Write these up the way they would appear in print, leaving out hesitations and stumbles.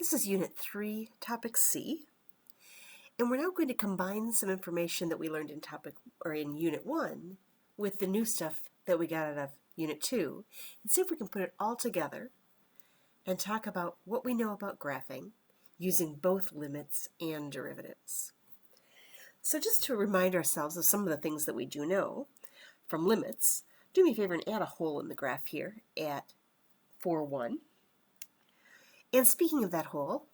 This is Unit 3, Topic C, and we're now going to combine some information that we learned in Unit 1 with the new stuff that we got out of Unit 2 and see if we can put it all together and talk about what we know about graphing using both limits and derivatives. So just to remind ourselves of some of the things that we do know from limits, do me a favor and add a hole in the graph here at 4, 1. And speaking of that hole,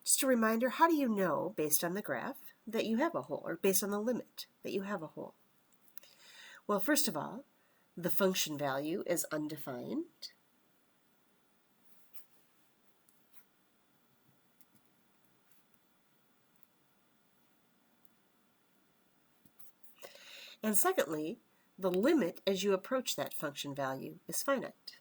just a reminder, how do you know, based on the graph, that you have a hole, or based on the limit, that you have a hole? Well, first of all, the function value is undefined. And secondly, the limit as you approach that function value is finite.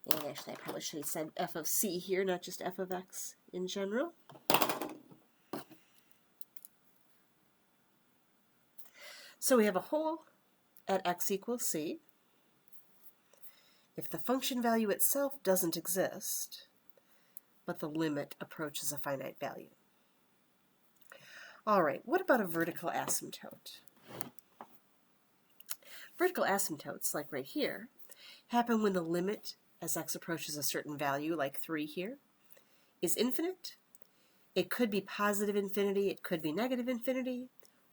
And actually, I probably should have said f of c here, not just f of x in general. So we have a hole at x equals c if the function value itself doesn't exist, but the limit approaches a finite value. All right, what about a vertical asymptote? Vertical asymptotes, like right here, happen when the limit as x approaches a certain value, like 3 here, is infinite. It could be positive infinity, it could be negative infinity,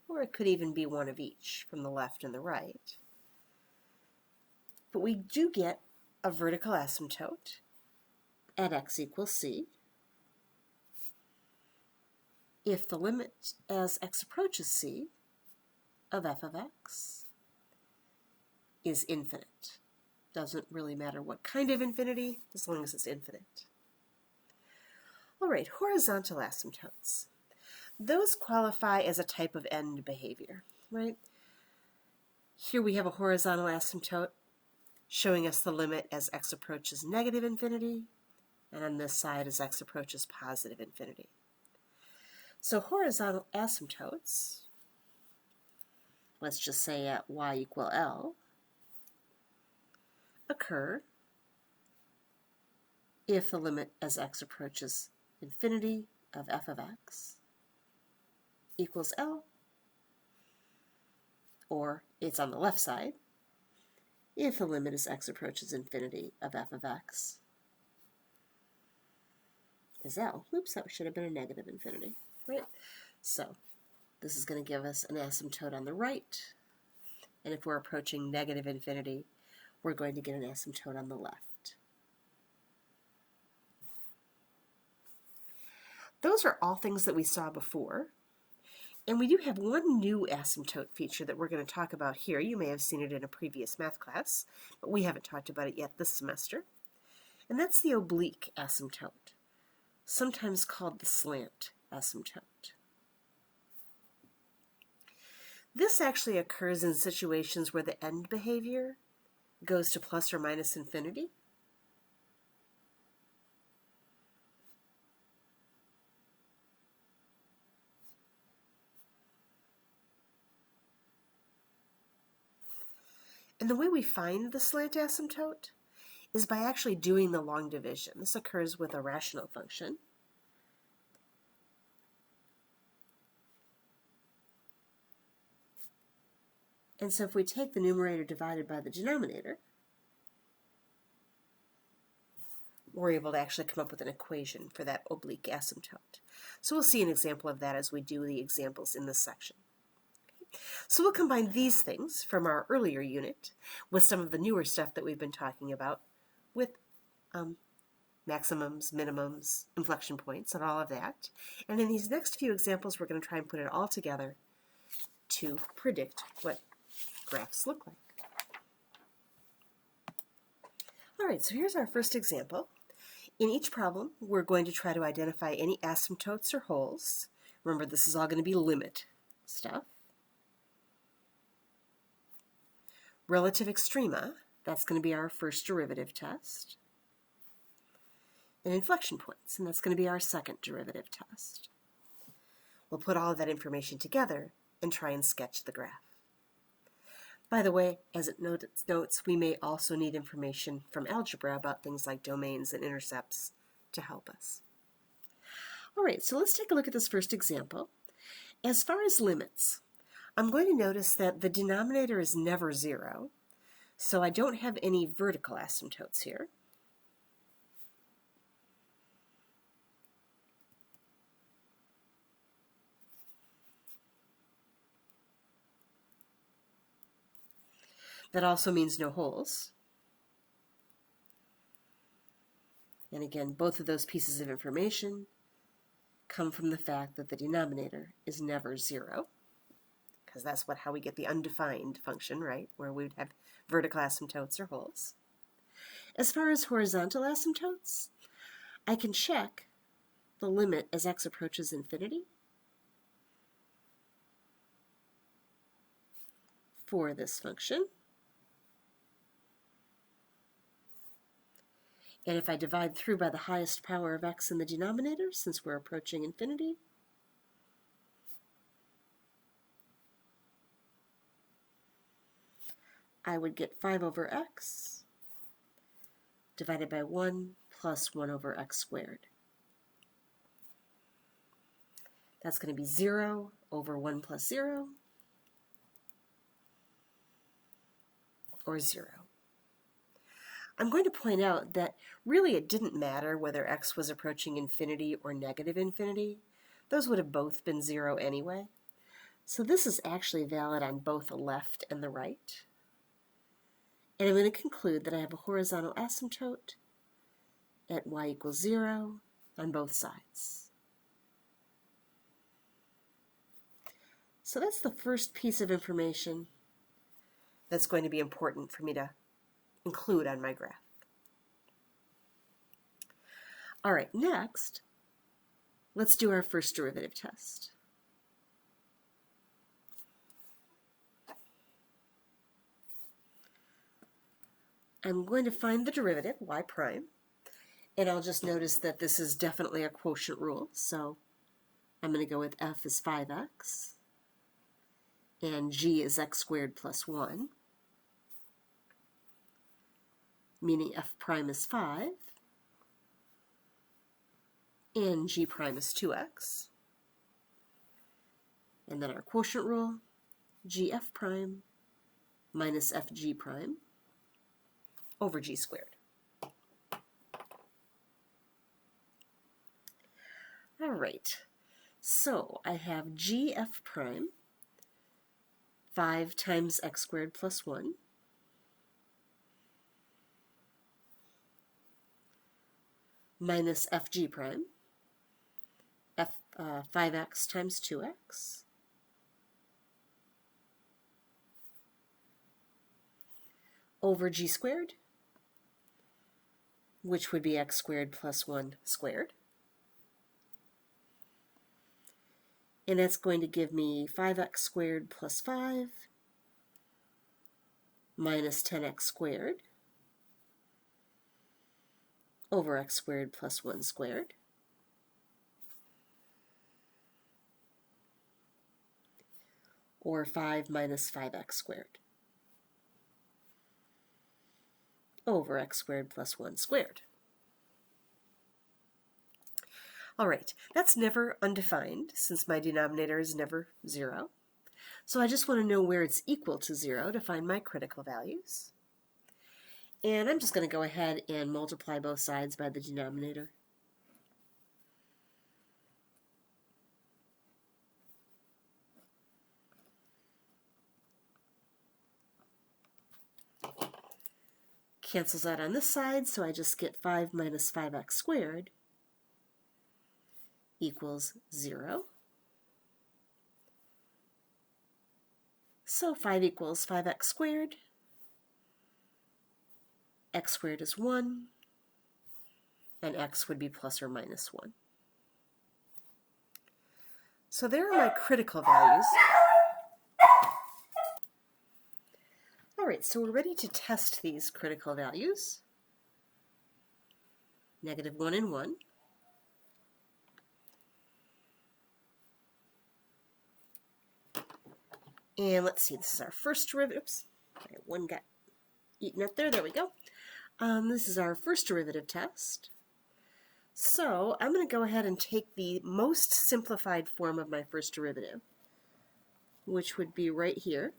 or it could even be one of each from the left and the right. But we do get a vertical asymptote at x equals c if the limit as x approaches c of f of x is infinite. Doesn't really matter what kind of infinity, as long as it's infinite. All right, horizontal asymptotes. Those qualify as a type of end behavior, right? Here we have a horizontal asymptote showing us the limit as x approaches negative infinity, and on this side as x approaches positive infinity. So horizontal asymptotes, let's just say at y equal L, occur if the limit as x approaches infinity of f of x equals L, or it's on the left side, if the limit as x approaches infinity of f of x is L. Oops, that should have been a negative infinity, right? So this is going to give us an asymptote on the right, and if we're approaching negative infinity, we're going to get an asymptote on the left. Those are all things that we saw before. And we do have one new asymptote feature that we're going to talk about here. You may have seen it in a previous math class, but we haven't talked about it yet this semester. And that's the oblique asymptote, sometimes called the slant asymptote. This actually occurs in situations where the end behavior goes to plus or minus infinity. And the way we find the slant asymptote is by actually doing the long division. This occurs with a rational function. And so if we take the numerator divided by the denominator, we're able to actually come up with an equation for that oblique asymptote. So we'll see an example of that as we do the examples in this section. So we'll combine these things from our earlier unit with some of the newer stuff that we've been talking about with maximums, minimums, inflection points, and all of that. And in these next few examples, we're going to try and put it all together to predict what graphs look like. All right, so here's our first example. In each problem, we're going to try to identify any asymptotes or holes. Remember, this is all going to be limit stuff. Relative extrema, that's going to be our first derivative test. And inflection points, and that's going to be our second derivative test. We'll put all of that information together and try and sketch the graph. By the way, as it notes, we may also need information from algebra about things like domains and intercepts to help us. All right, so let's take a look at this first example. As far as limits, I'm going to notice that the denominator is never 0, so I don't have any vertical asymptotes here. That also means no holes. And again, both of those pieces of information come from the fact that the denominator is never 0, because that's how we get the undefined function, right, where we would have vertical asymptotes or holes. As far as horizontal asymptotes, I can check the limit as x approaches infinity for this function. And if I divide through by the highest power of x in the denominator, since we're approaching infinity, I would get 5 over x divided by 1 plus 1 over x squared. That's going to be 0 over 1 plus 0, or 0. I'm going to point out that really it didn't matter whether x was approaching infinity or negative infinity. Those would have both been 0 anyway. So this is actually valid on both the left and the right. And I'm going to conclude that I have a horizontal asymptote at y equals 0 on both sides. So that's the first piece of information that's going to be important for me to include on my graph. All right, next, let's do our first derivative test. I'm going to find the derivative, y prime, and I'll just notice that this is definitely a quotient rule, so I'm going to go with f is 5x, and g is x squared plus 1, meaning f prime is 5, and g prime is 2x. And then our quotient rule, gf prime minus fg prime over g squared. All right, so I have gf prime, 5 times x squared plus 1, minus fg prime, 5x times 2x, over g squared, which would be x squared plus 1 squared. And that's going to give me 5x squared plus 5 minus 10x squared over x squared plus 1 squared. Or 5 minus 5x squared over x squared plus 1 squared. All right, that's never undefined since my denominator is never 0. So I just want to know where it's equal to 0 to find my critical values. And I'm just going to go ahead and multiply both sides by the denominator. Cancels out on this side, so I just get 5 minus 5x squared equals 0. So 5 equals 5x squared. X squared is 1, and x would be plus or minus 1. So there are my critical values. All right, so we're ready to test these critical values. Negative 1 and 1. And let's see, this is our first derivative. Oops, one got eaten up there. There we go. This is our first derivative test. So I'm going to go ahead and take the most simplified form of my first derivative, which would be right here.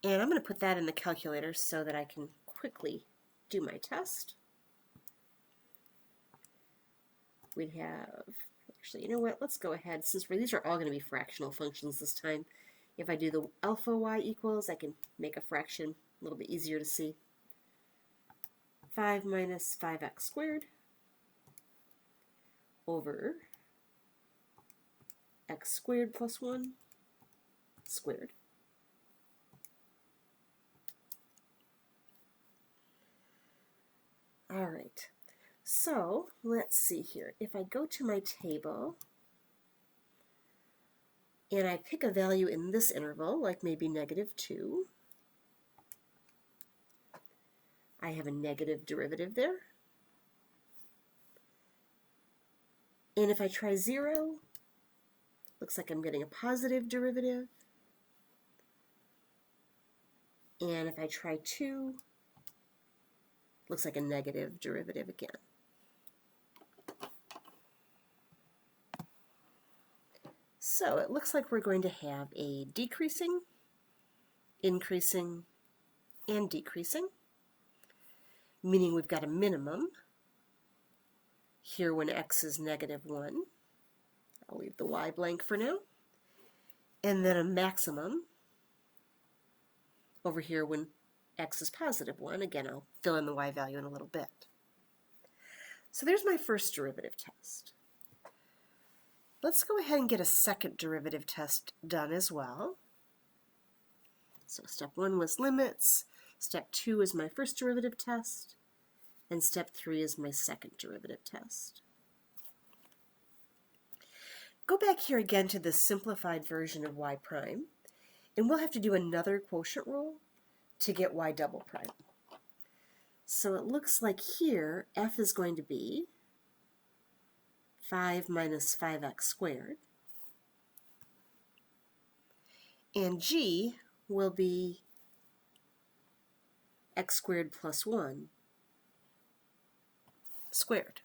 And I'm going to put that in the calculator so that I can quickly do my test. We'd have, actually, you know what, let's go ahead, since these are all going to be fractional functions this time. If I do the alpha y equals, I can make a fraction a little bit easier to see. 5 minus 5x squared over x squared plus 1 squared. All right, so let's see here. If I go to my table and I pick a value in this interval, like maybe -2, I have a negative derivative there. And if I try 0, looks like I'm getting a positive derivative. And if I try 2, looks like a negative derivative again. So it looks like we're going to have a decreasing, increasing, and decreasing, meaning we've got a minimum here when x is -1. I'll leave the y blank for now. And then a maximum over here when x is +1. Again, I'll fill in the y value in a little bit. So there's my first derivative test. Let's go ahead and get a second derivative test done as well. So step 1 was limits, step 2 is my first derivative test, and step 3 is my second derivative test. Go back here again to the simplified version of y prime, and we'll have to do another quotient rule to get y double prime. So it looks like here f is going to be 5 minus 5x squared, and g will be x squared plus 1 squared.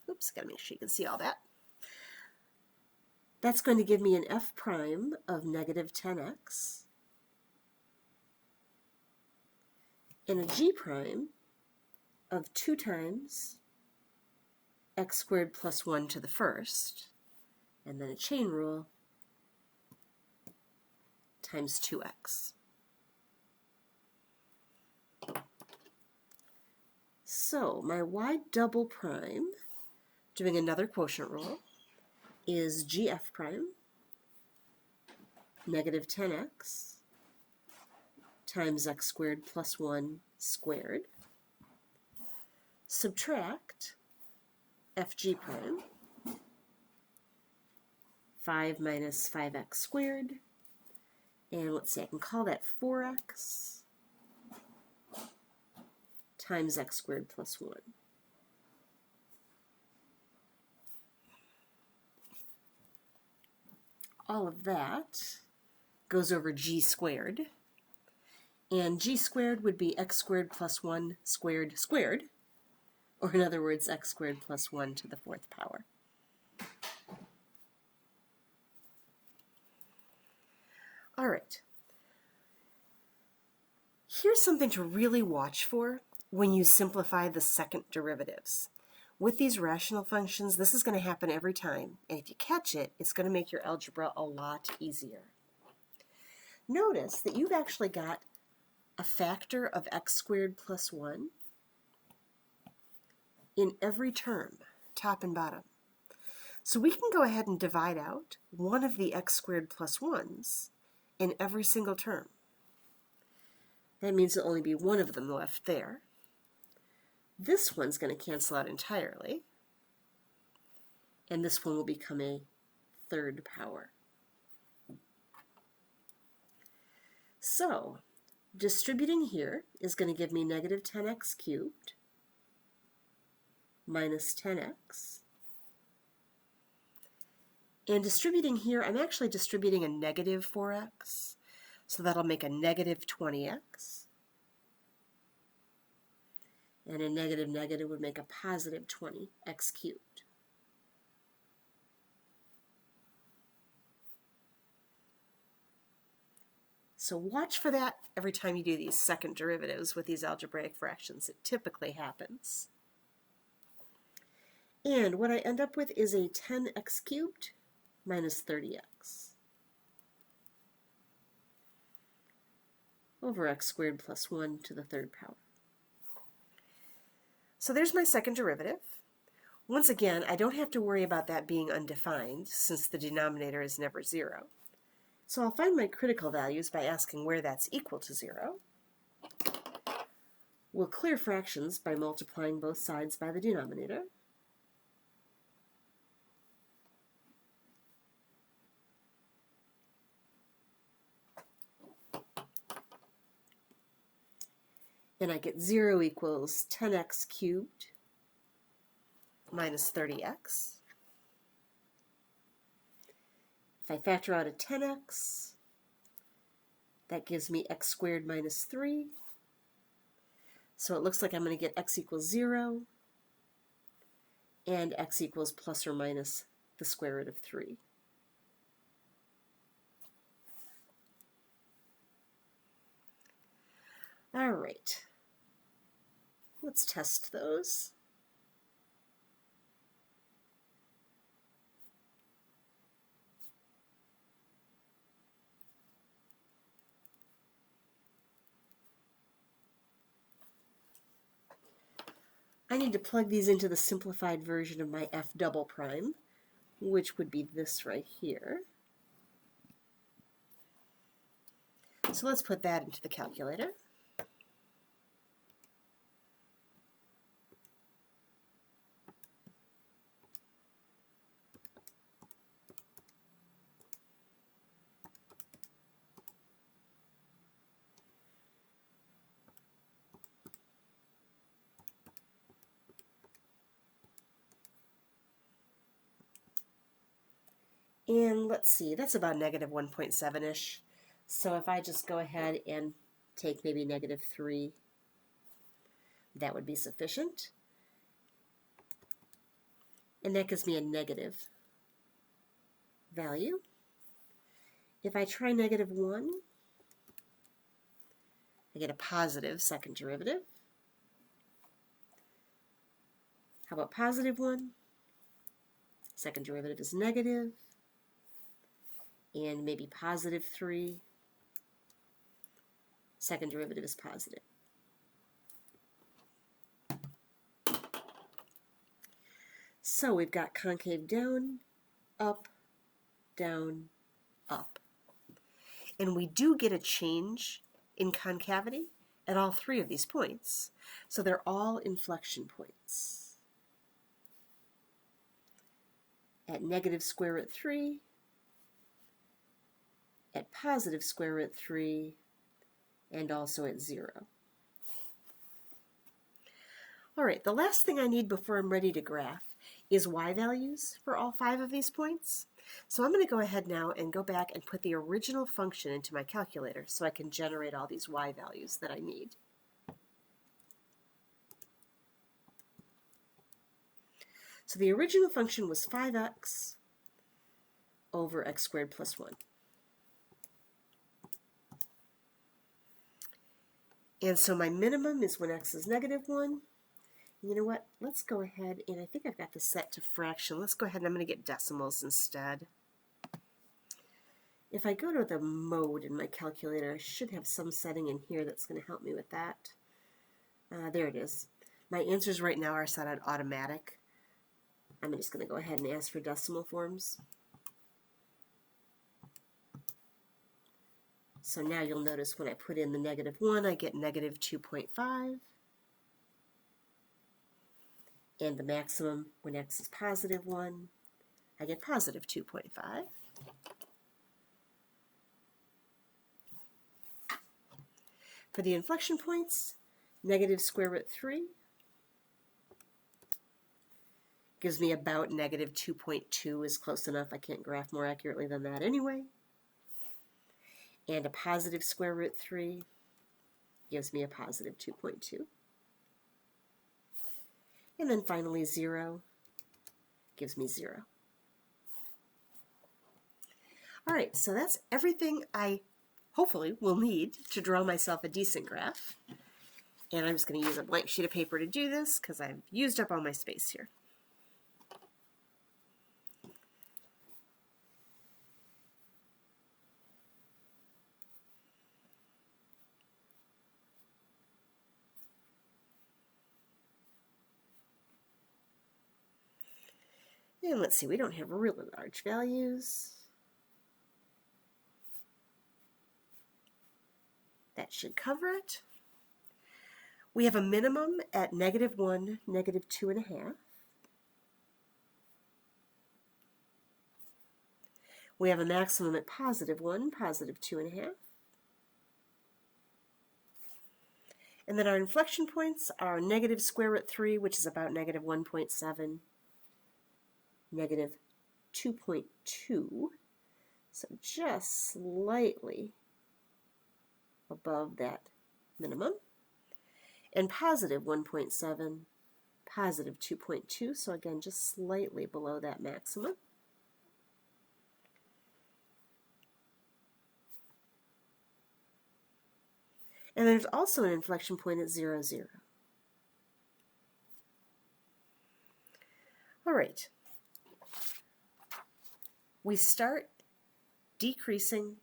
Oops, gotta make sure you can see all that. That's going to give me an f prime of -10x and a g prime of 2 times x squared plus 1 to the first, and then a chain rule times 2x. So my y double prime, doing another quotient rule, is gf prime -10x times x squared plus 1 squared, subtract fg prime, 5 minus 5x squared, and let's see, I can call that 4x times x squared plus 1. All of that goes over g squared, and g squared would be x squared plus 1 squared squared, or in other words, x squared plus 1 to the 4th power. All right. Here's something to really watch for when you simplify the second derivatives. With these rational functions, this is going to happen every time, and if you catch it, it's going to make your algebra a lot easier. Notice that you've actually got a factor of x squared plus 1 in every term, top and bottom. So we can go ahead and divide out one of the x squared plus 1's in every single term. That means there'll only be one of them left there. This one's going to cancel out entirely, and this one will become a 3rd power. So, distributing here is going to give me -10x cubed minus 10x. And distributing here, I'm actually distributing a negative 4x. So that'll make a negative 20x. And a negative negative would make a positive 20x cubed. So watch for that every time you do these second derivatives with these algebraic fractions. It typically happens. And what I end up with is a 10x cubed minus 30x over x squared plus 1 to the third power. So there's my second derivative. Once again, I don't have to worry about that being undefined since the denominator is never 0. So I'll find my critical values by asking where that's equal to 0. We'll clear fractions by multiplying both sides by the denominator. And I get 0 equals 10x cubed minus 30x. If I factor out a 10x, that gives me x squared minus 3. So it looks like I'm going to get x equals 0 and x equals plus or minus the square root of 3. All right. Let's test those. I need to plug these into the simplified version of my f double prime, which would be this right here. So let's put that into the calculator. And let's see, that's about negative 1.7-ish. So if I just go ahead and take maybe negative 3, that would be sufficient. And that gives me a negative value. If I try negative 1, I get a positive second derivative. How about positive 1? Second derivative is negative. And maybe positive 3. Second derivative is positive. So we've got concave down, up, down, up. And we do get a change in concavity at all 3 of these points. So they're all inflection points. At negative square root 3, at positive square root 3, and also at 0. All right, the last thing I need before I'm ready to graph is y values for all 5 of these points. So I'm going to go ahead now and go back and put the original function into my calculator so I can generate all these y values that I need. So the original function was 5x over x squared plus 1. And so my minimum is when x is negative 1. You know what? Let's go ahead, and I think I've got this set to fraction. Let's go ahead and I'm going to get decimals instead. If I go to the mode in my calculator, I should have some setting in here that's going to help me with that. There it is. My answers right now are set on automatic. I'm just going to go ahead and ask for decimal forms. So now you'll notice when I put in the negative 1, I get negative 2.5. And the maximum when x is positive 1, I get positive 2.5. For the inflection points, negative square root 3 Gives me about negative 2.2 is close enough. I can't graph more accurately than that anyway. And a positive square root 3 gives me a positive 2.2. And then finally 0 gives me 0. All right, so that's everything I hopefully will need to draw myself a decent graph. And I'm just going to use a blank sheet of paper to do this because I've used up all my space here. And let's see, we don't have really large values. That should cover it. We have a minimum at -1, -2.5. We have a maximum at +1, +2.5. And then our inflection points are negative square root 3, which is about -1.7, -2.2, so just slightly above that minimum, and +1.7, +2.2, so again just slightly below that maximum. And there's also an inflection point at 0, 0. All right. We start decreasing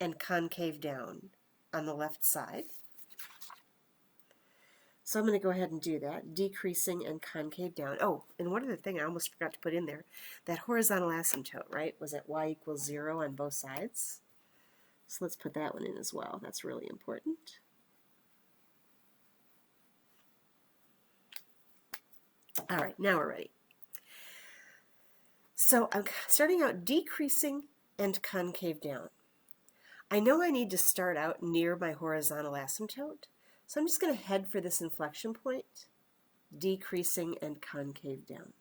and concave down on the left side. So I'm going to go ahead and do that, decreasing and concave down. Oh, and one other thing I almost forgot to put in there, that horizontal asymptote, right, was at y equals 0 on both sides. So let's put that one in as well. That's really important. All right, now we're ready. So I'm starting out decreasing and concave down. I know I need to start out near my horizontal asymptote, so I'm just going to head for this inflection point, decreasing and concave down.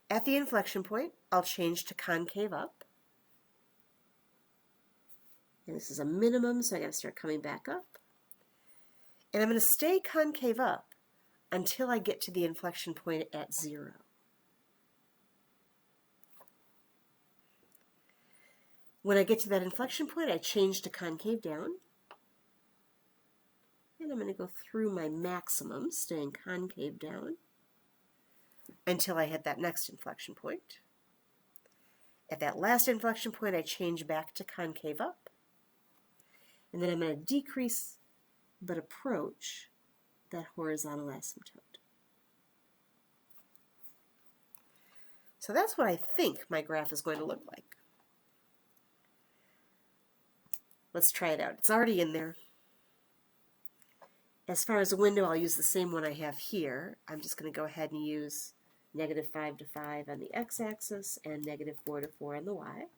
At the inflection point, I'll change to concave up. And this is a minimum, so I got to start coming back up. And I'm going to stay concave up until I get to the inflection point at 0. When I get to that inflection point, I change to concave down. And I'm going to go through my maximum, staying concave down, until I hit that next inflection point. At that last inflection point, I change back to concave up. And then I'm going to decrease but approach that horizontal asymptote. So that's what I think my graph is going to look like. Let's try it out. It's already in there. As far as a window, I'll use the same one I have here. I'm just going to go ahead and use -5 to 5 on the x-axis and -4 to 4 on the y.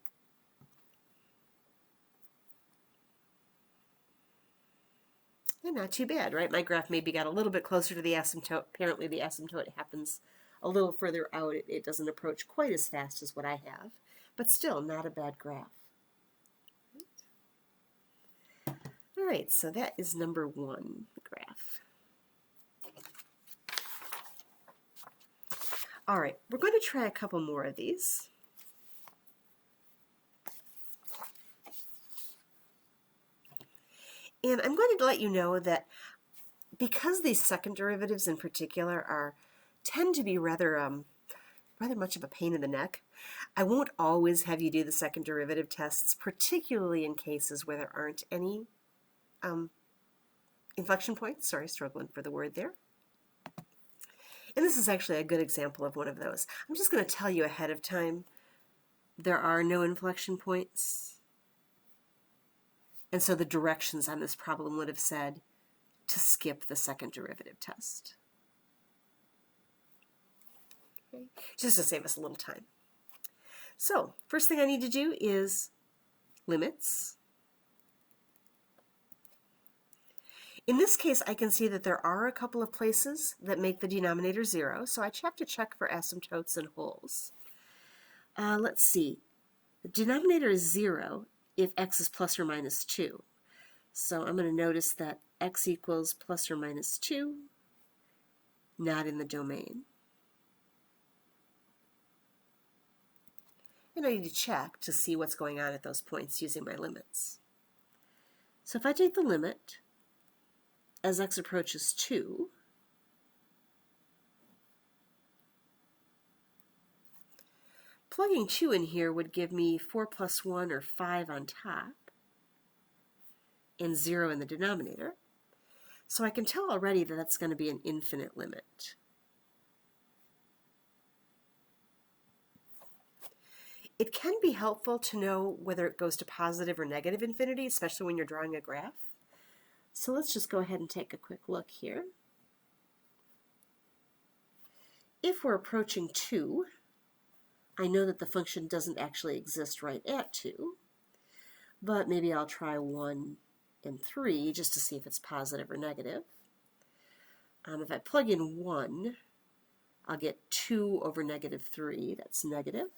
And not too bad, right? My graph maybe got a little bit closer to the asymptote. Apparently the asymptote happens a little further out. It doesn't approach quite as fast as what I have, but still not a bad graph. All right, so that is number 1 graph. All right, we're going to try a couple more of these. And I'm going to let you know that because these second derivatives in particular tend to be rather much of a pain in the neck, I won't always have you do the second derivative tests, particularly in cases where there aren't any inflection points. Sorry, struggling for the word there. And this is actually a good example of one of those. I'm just going to tell you ahead of time there are no inflection points. And so the directions on this problem would have said to skip the second derivative test. Okay. Just to save us a little time. So first thing I need to do is limits. In this case, I can see that there are a couple of places that make the denominator 0, so I have to check for asymptotes and wholes. Let's see. The denominator is 0 if x is plus or minus 2. So I'm going to notice that x equals plus or minus 2, not in the domain. And I need to check to see what's going on at those points using my limits. So if I take the limit as x approaches 2, plugging 2 in here would give me 4 plus 1 or 5 on top and 0 in the denominator. So I can tell already that that's going to be an infinite limit. It can be helpful to know whether it goes to positive or negative infinity, especially when you're drawing a graph. So let's just go ahead and take a quick look here. If we're approaching 2, I know that the function doesn't actually exist right at 2, but maybe I'll try 1 and 3 just to see if it's positive or negative. If I plug in 1, I'll get 2 over negative 3, that's negative.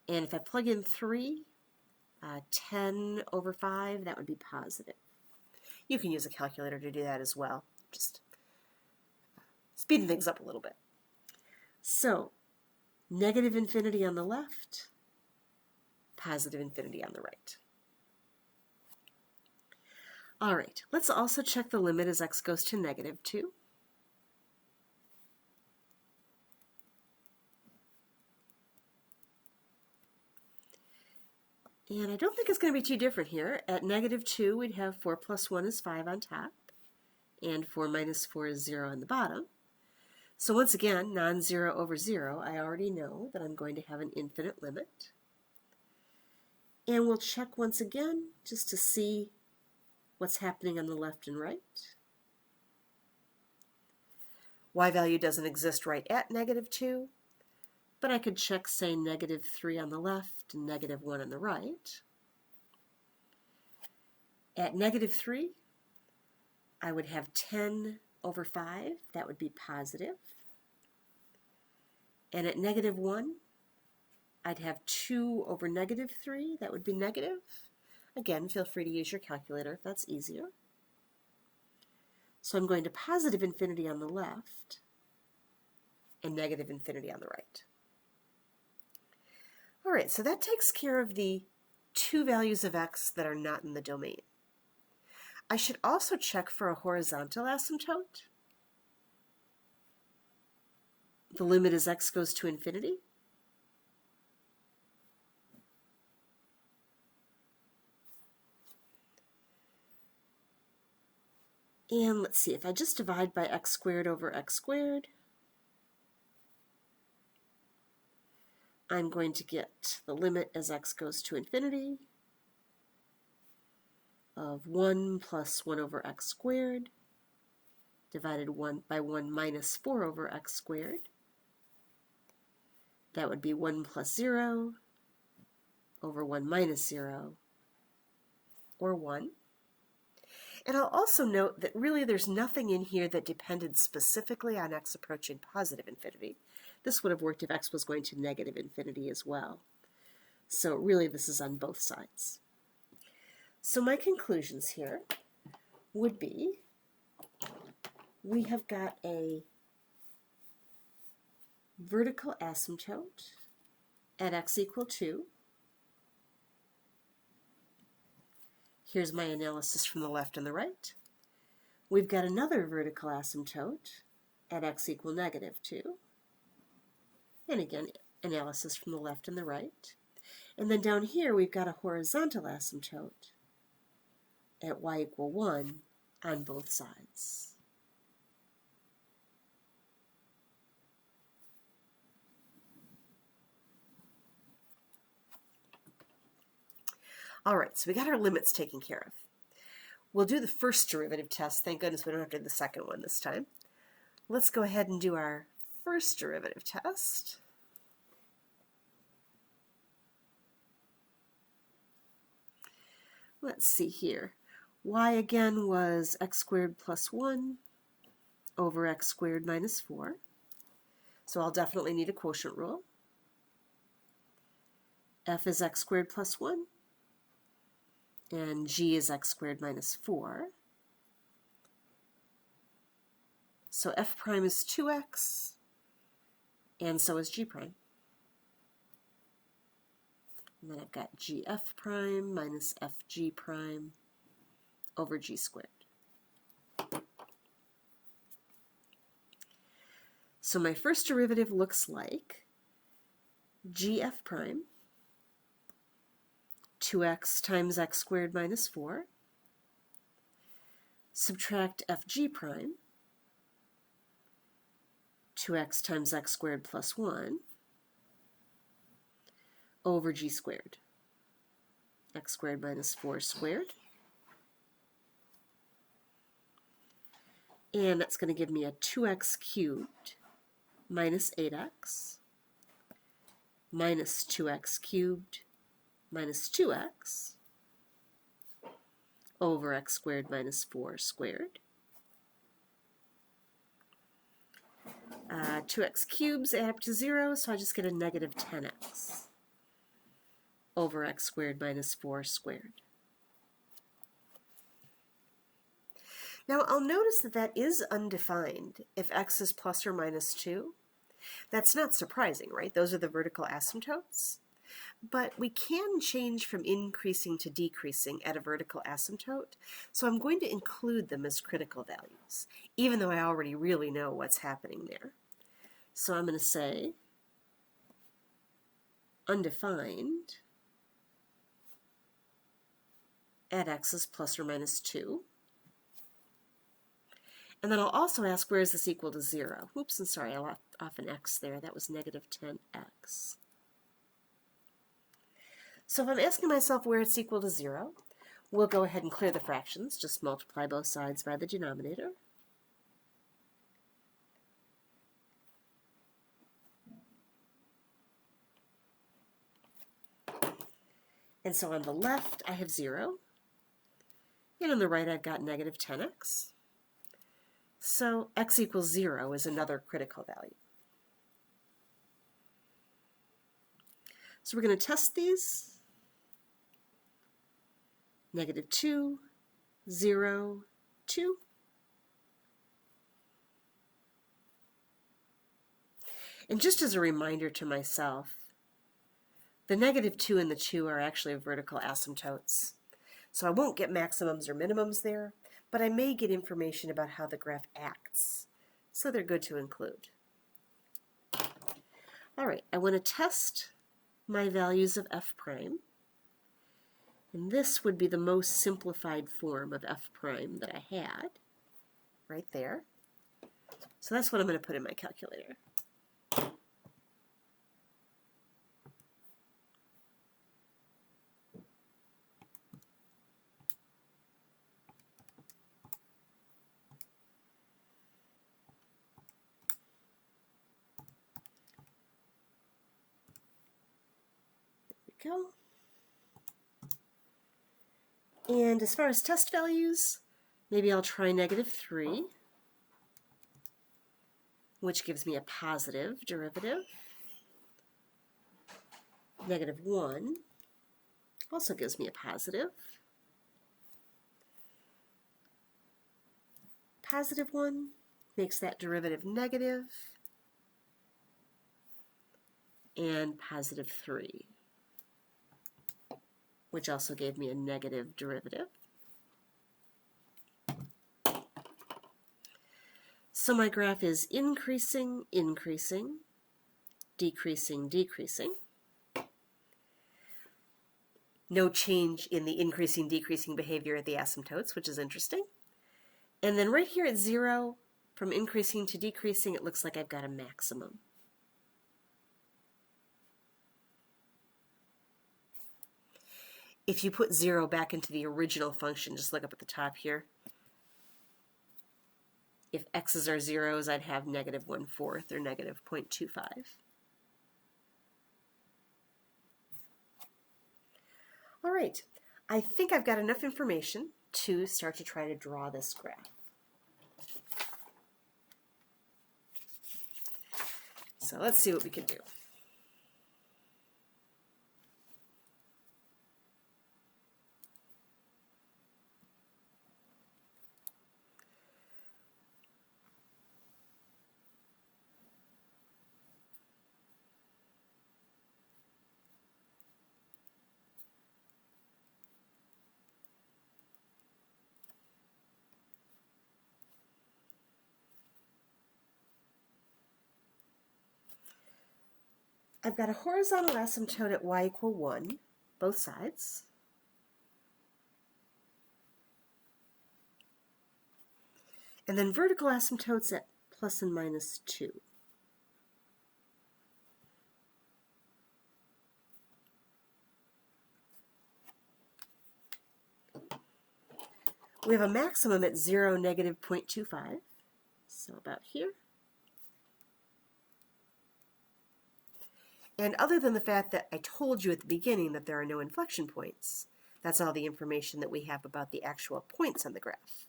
And if I plug in 3, 10 over 5, that would be positive. You can use a calculator to do that as well, just speeding things up a little bit. So, negative infinity on the left, positive infinity on the right. All right, let's also check the limit as x goes to negative 2. And I don't think it's going to be too different here. At negative 2, we'd have 4 plus 1 is 5 on top, and 4 minus 4 is 0 on the bottom. So once again, non-zero over 0, I already know that I'm going to have an infinite limit. And we'll check once again just to see what's happening on the left and right. Y value doesn't exist right at negative 2, but I could check, say, negative 3 on the left and negative 1 on the right. At negative 3, I would have 10 over 5. That would be positive. And at negative 1, I'd have 2 over negative 3. That would be negative. Again, feel free to use your calculator if that's easier. So I'm going to positive infinity on the left and negative infinity on the right. All right, so that takes care of the two values of x that are not in the domain. I should also check for a horizontal asymptote. The limit as x goes to infinity. And let's see, if I just divide by x squared over x squared, I'm going to get the limit as x goes to infinity of 1 plus 1 over x squared divided by 1 minus 4 over x squared. That would be 1 plus 0 over 1 minus 0, or 1. And I'll also note that really there's nothing in here that depended specifically on x approaching positive infinity. This would have worked if x was going to negative infinity as well. So really this is on both sides. So my conclusions here would be we have got a vertical asymptote at x equal 2. Here's my analysis from the left and the right. We've got another vertical asymptote at x equal negative 2. And again, analysis from the left and the right. And then down here we've got a horizontal asymptote at y equal 1 on both sides. All right, so we got our limits taken care of. We'll do the first derivative test. Thank goodness we don't have to do the second one this time. Let's go ahead and do our first derivative test. Let's see here. y again was x squared plus 1 over x squared minus 4. So I'll definitely need a quotient rule. F is x squared plus 1, and g is x squared minus 4. So f prime is 2x, and so is g prime. And then I've got gf prime minus fg prime over g squared. So my first derivative looks like gf prime, 2x times x squared minus 4, subtract fg prime, 2x times x squared plus 1, over g squared, x squared minus 4 squared. And that's going to give me a 2x cubed minus 8x minus 2x cubed minus 2x over x squared minus 4 squared. 2x cubes add up to 0, so I just get a negative 10x over x squared minus 4 squared. Now I'll notice that that is undefined if x is plus or minus 2. That's not surprising, right? Those are the vertical asymptotes. But we can change from increasing to decreasing at a vertical asymptote, so I'm going to include them as critical values, even though I already really know what's happening there. So I'm going to say undefined at x is plus or minus 2. And then I'll also ask, where is this equal to 0? Oops, I'm sorry, I left off an x there. That was negative 10x. So if I'm asking myself where it's equal to 0, we'll go ahead and clear the fractions. Just multiply both sides by the denominator. And so on the left, I have 0. And on the right, I've got negative 10x. So x equals 0 is another critical value. So we're going to test these. Negative 2, 0, 2. And just as a reminder to myself, the negative 2 and the 2 are actually vertical asymptotes. So I won't get maximums or minimums there, but I may get information about how the graph acts. So they're good to include. All right, I want to test my values of f prime. And this would be the most simplified form of f prime that I had, right there. So that's what I'm going to put in my calculator. There we go. And as far as test values, maybe I'll try negative 3, which gives me a positive derivative. Negative 1 also gives me a positive. Positive 1 makes that derivative negative. And positive 3, which also gave me a negative derivative. So my graph is increasing, increasing, decreasing, decreasing. No change in the increasing, decreasing behavior at the asymptotes, which is interesting. And then right here at 0, from increasing to decreasing, it looks like I've got a maximum. If you put 0 back into the original function, just look up at the top here. If x's are zeros, I'd have negative 1/4 or negative 0.25. All right, I think I've got enough information to start to try to draw this graph. So let's see what we can do. I've got a horizontal asymptote at y equal 1, both sides. And then vertical asymptotes at plus and minus 2. We have a maximum at 0, negative 0.25, so about here. And other than the fact that I told you at the beginning that there are no inflection points, that's all the information that we have about the actual points on the graph.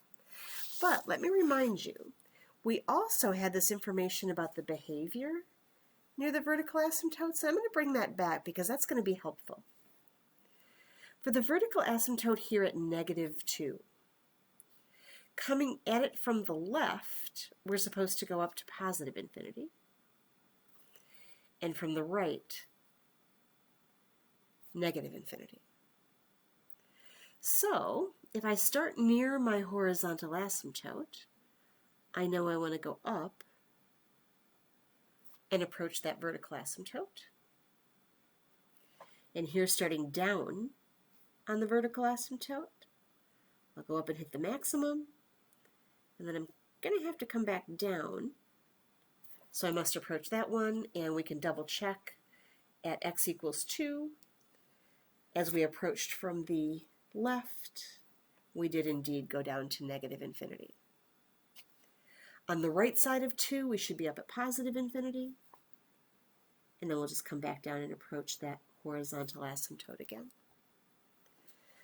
But let me remind you, we also had this information about the behavior near the vertical asymptote, so I'm going to bring that back because that's going to be helpful. For the vertical asymptote here at negative 2, coming at it from the left, we're supposed to go up to positive infinity. And from the right, negative infinity. So, if I start near my horizontal asymptote, I know I want to go up and approach that vertical asymptote. And here, starting down on the vertical asymptote, I'll go up and hit the maximum, and then I'm going to have to come back down. So I must approach that one, and we can double check at x equals 2. As we approached from the left, we did indeed go down to negative infinity. On the right side of 2, we should be up at positive infinity, and then we'll just come back down and approach that horizontal asymptote again.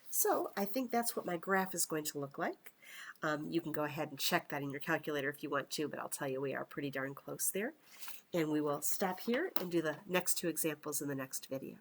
So I think that's what my graph is going to look like. You can go ahead and check that in your calculator if you want to, but I'll tell you we are pretty darn close there. And we will stop here and do the next 2 examples in the next video.